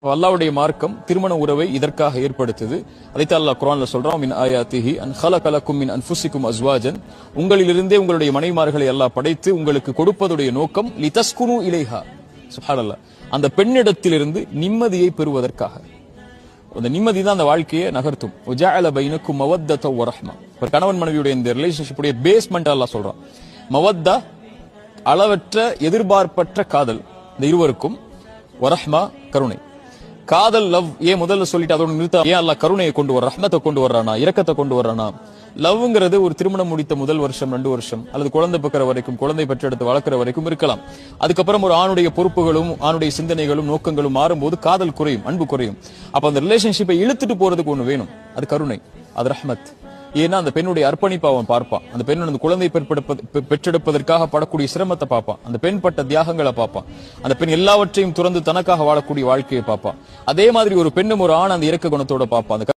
அல்லாஹ்வுடைய மார்க்கம் திருமண உறவை இதற்காக ஏற்படுத்துது. அதைத்தான் அல்லாஹ் குர்ஆன்ல சொல்றான், மின் ஆயாத்திஹி அன் ஹலகலக்கும் மின் அன்ஃபுசிக்கும் அஸ்வாஜன், உங்களிலிருந்தே உங்களுடைய மனைவிமார்களை அல்லாஹ் படைத்து உங்களுக்கு கொடுப்பதுடைய நோக்கம் லிதஸ்குனு இலைஹா. சுப்ஹானல்லாஹ், அந்த பெண்ணிடத்திலிருந்து நிம்மதியை பெறுவதற்காக. அந்த நிம்மதி தான் அந்த வாழ்க்கையை நகர்த்தும். வஜஅல பைனக்கும் மவத்தத வ ரஹ்மா. ஒரு கணவன் மனைவியுடைய இந்த ரிலேஷன்ஷிப் உடைய பேஸ்மெண்ட் அல்லாஹ் சொல்றான். மவத்தா அளவற்ற எதிர்பார்ப்பற்ற காதல் இந்த இருவருக்கும், வரஹ்மா கருணை. காதல் லவ் ஏன் முதல்ல சொல்லிட்டு அதோட நிறுத்த, ஏன் அல்லாஹ் கருணையை கொண்டு வர, ரஹ்மத்தை கொண்டு வர்றானா, இரக்கத்தை கொண்டு வர்றானா? லவ்ங்கிறது ஒரு திருமணம் முடித்த முதல் வருஷம் 2 வருஷம் அல்லது குழந்தை பெக்கிற வரைக்கும், குழந்தை பெற்றெடுத்து வளர்க்கிற வரைக்கும் இருக்கலாம். அதுக்கப்புறம் ஒரு ஆணுடைய பொறுப்புகளும் ஆணுடைய சிந்தனைகளும் நோக்கங்களும் மாறும்போது காதல் குறையும், அன்பு குறையும். அப்ப அந்த ரிலேஷன்ஷிப்பை இழுத்துட்டு போறதுக்கு ஒண்ணு வேணும், அது கருணை, அது ரஹ்மத். ஏன்னா அந்த பெண்ணுடைய அர்ப்பணிப்பை அவன் பார்ப்பான், அந்த பெண்ணோட குழந்தை பெற்றெடுப்பதற்காக படக்கூடிய சிரமத்தை பார்ப்பான், அந்த பெண் பட்ட தியாகங்களை பார்ப்பான், அந்த பெண் எல்லாவற்றையும் துறந்து தனக்காக வாழக்கூடிய வாழ்க்கையை பார்ப்பான். அதே மாதிரி ஒரு பெண்ணும் ஒரு ஆண் அந்த இரக்க குணத்தோட பார்ப்பான்.